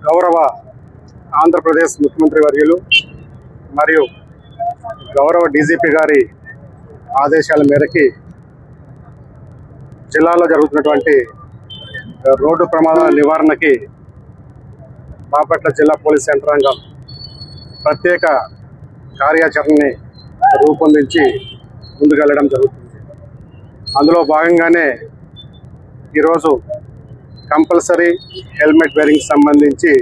గౌరవ ఆంధ్రప్రదేశ్ ముఖ్యమంత్రి వర్యులు మరియు గౌరవ డీజీపీ గారి ఆదేశాల మేరకి జిల్లాలో జరుగుతున్నటువంటి రోడ్డు ప్రమాదాల నివారణకి బాపట్ల జిల్లా పోలీస్ యంత్రాంగం ప్రత్యేక కార్యాచరణని రూపొందించి ముందుకెళ్ళడం జరుగుతుంది. అందులో భాగంగానే ఈరోజు కంపల్సరీ హెల్మెట్ వేరింగ్ సంబంధించి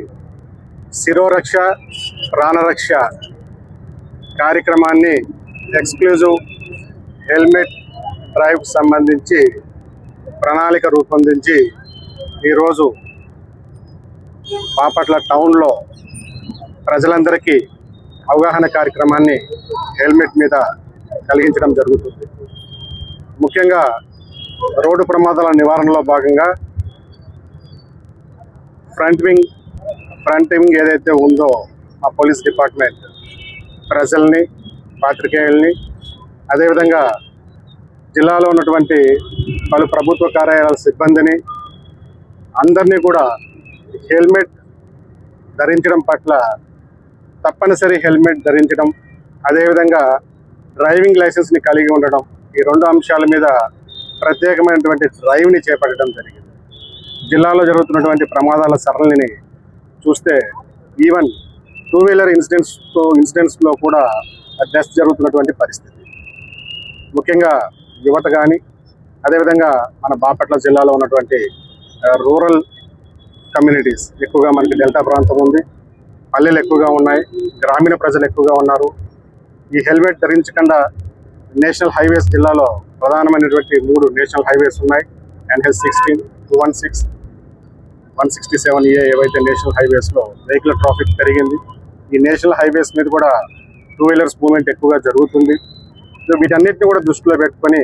శిరోరక్ష ప్రాణరక్ష కార్యక్రమాన్ని ఎక్స్క్లూజివ్ హెల్మెట్ డ్రైవ్ సంబంధించి ప్రణాళిక రూపొందించి ఈరోజు బాపట్ల టౌన్లో ప్రజలందరికీ అవగాహన కార్యక్రమాన్ని హెల్మెట్ మీద కలిగించడం జరుగుతుంది. ముఖ్యంగా రోడ్డు ప్రమాదాల నివారణలో భాగంగా ఫ్రంట్ వింగ్ ఏదైతే ఉందో ఆ పోలీస్ డిపార్ట్మెంట్ ప్రజల్ని పాత్రికేయుల్ని అదేవిధంగా జిల్లాలో ఉన్నటువంటి పలు ప్రభుత్వ కార్యాలయాల సిబ్బందిని అందరినీ కూడా హెల్మెట్ ధరించడం పట్ల తప్పనిసరి హెల్మెట్ ధరించడం అదేవిధంగా డ్రైవింగ్ లైసెన్స్ని కలిగి ఉండడం ఈ రెండు అంశాల మీద ప్రత్యేకమైనటువంటి డ్రైవ్ని చేపట్టడం జరిగింది. జిల్లాలో జరుగుతున్నటువంటి ప్రమాదాల సరళిని చూస్తే ఈవెన్ 2-వీలర్ ఇన్సిడెంట్స్లో కూడా డెత్ జరుగుతున్నటువంటి పరిస్థితి. ముఖ్యంగా యువత కానీ అదేవిధంగా మన బాపట్ల జిల్లాలో ఉన్నటువంటి రూరల్ కమ్యూనిటీస్ ఎక్కువగా మనకి డెల్టా ప్రాంతం ఉంది, పల్లెలు ఎక్కువగా ఉన్నాయి, గ్రామీణ ప్రజలు ఎక్కువగా ఉన్నారు. ఈ హెల్మెట్ ధరించకుండా నేషనల్ హైవేస్ జిల్లాలో ప్రధానమైనటువంటి 3 నేషనల్ హైవేస్ ఉన్నాయి. NH16, 216, 167A ఏవైతే నేషనల్ హైవేస్లో వెహికల్ ట్రాఫిక్ పెరిగింది. ఈ నేషనల్ హైవేస్ మీద కూడా 2-వీలర్స్ మూవ్మెంట్ ఎక్కువగా జరుగుతుంది. సో వీటన్నిటిని కూడా దృష్టిలో పెట్టుకొని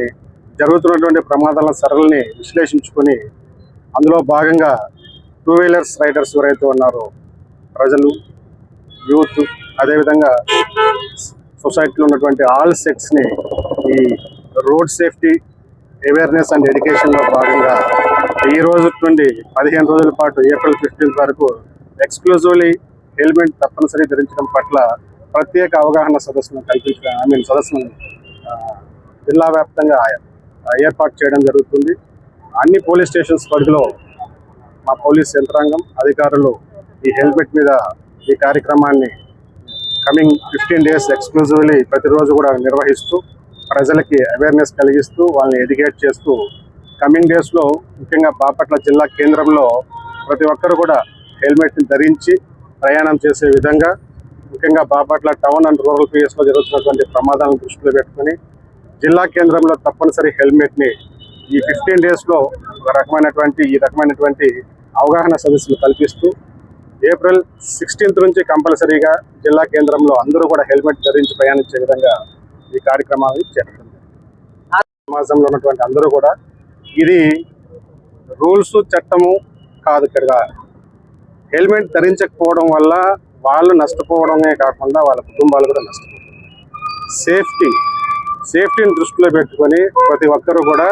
జరుగుతున్నటువంటి ప్రమాదాల సరళిని విశ్లేషించుకొని అందులో భాగంగా 2-వీలర్స్ రైడర్స్ ఎవరైతే ఉన్నారో ప్రజలు, యూత్ అదేవిధంగా సొసైటీలో ఉన్నటువంటి ఆల్ సెక్స్ని ఈ రోడ్ సేఫ్టీ అవేర్నెస్ అండ్ ఎడ్యుకేషన్లో భాగంగా ఈ రోజు నుండి 15 రోజుల పాటు ఏప్రిల్ 15 వరకు ఎక్స్క్లూజివ్లీ హెల్మెట్ తప్పనిసరి ధరించడం పట్ల ప్రత్యేక అవగాహన సదస్సును జిల్లా వ్యాప్తంగా ఏర్పాటు చేయడం జరుగుతుంది. అన్ని పోలీస్ స్టేషన్స్ పరిధిలో మా పోలీస్ యంత్రాంగం అధికారులు ఈ హెల్మెట్ మీద ఈ కార్యక్రమాన్ని కమింగ్ 15 డేస్ ఎక్స్క్లూజివ్లీ ప్రతిరోజు కూడా నిర్వహిస్తూ ప్రజలకి అవేర్నెస్ కలిగిస్తూ వాళ్ళని ఎడ్యుకేట్ చేస్తూ కమింగ్ డేస్లో ముఖ్యంగా బాపట్ల జిల్లా కేంద్రంలో ప్రతి ఒక్కరు కూడా హెల్మెట్ని ధరించి ప్రయాణం చేసే విధంగా ముఖ్యంగా బాపట్ల టౌన్ అండ్ రూరల్ పిఎస్లో జరుగుతున్నటువంటి ప్రమాదాలను దృష్టిలో పెట్టుకుని జిల్లా కేంద్రంలో తప్పనిసరి హెల్మెట్ని ఈ 15 డేస్లో ఈ రకమైనటువంటి అవగాహన సదస్సులు కల్పిస్తూ ఏప్రిల్ 16th నుంచి కంపల్సరీగా జిల్లా కేంద్రంలో అందరూ కూడా హెల్మెట్ ధరించి ప్రయాణించే విధంగా ఈ కార్యక్రమాన్ని చేపట్టింది. సమాజంలో ఉన్నటువంటి అందరూ కూడా ఇది రూల్స్ చట్టము కాదు కదా, హెల్మెట్ ధరించకపోవడం వల్ల వాళ్ళు నష్టపోవడమే కాకుండా వాళ్ళ కుటుంబాలు కూడా నష్టపోతాయి. సేఫ్టీని దృష్టిలో పెట్టుకొని ప్రతి ఒక్కరూ కూడా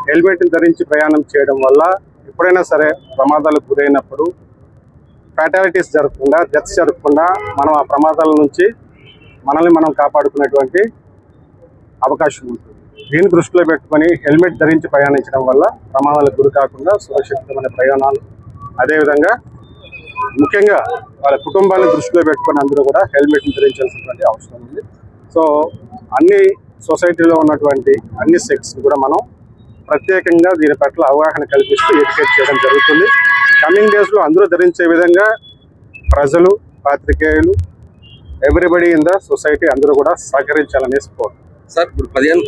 హెల్మెట్ని ధరించి ప్రయాణం చేయడం వల్ల ఎప్పుడైనా సరే ప్రమాదాలకు గురైనప్పుడు ఫ్యాటాలిటీస్ జరగకుండా, డెత్స్ జరగకుండా మనం ఆ ప్రమాదాల నుంచి మనల్ని మనం కాపాడుకునేటువంటి అవకాశం ఉంటుంది. దీన్ని దృష్టిలో పెట్టుకొని హెల్మెట్ ధరించి ప్రయాణించడం వల్ల ప్రమాదాలకు గురి కాకుండా సురక్షితమైన ప్రయాణాలు, అదేవిధంగా ముఖ్యంగా వాళ్ళ కుటుంబాలను దృష్టిలో పెట్టుకొని అందరూ కూడా హెల్మెట్ని ధరించాల్సినటువంటి అవసరం ఉంది. సో అన్ని సొసైటీలో ఉన్నటువంటి అన్ని సెక్స్ కూడా మనం ప్రత్యేకంగా దీని పట్ల అవగాహన కల్పిస్తూ ఎడ్యుకేట్ చేయడం జరుగుతుంది. కమింగ్ డేస్లో అందరూ ధరించే విధంగా ప్రజలు, పాత్రికేయులు, ఎవ్రీబడి ఇన్ ద సొసైటీ అందరూ కూడా సహకరించాలనేసి కోరు. సార్ ఇప్పుడు 15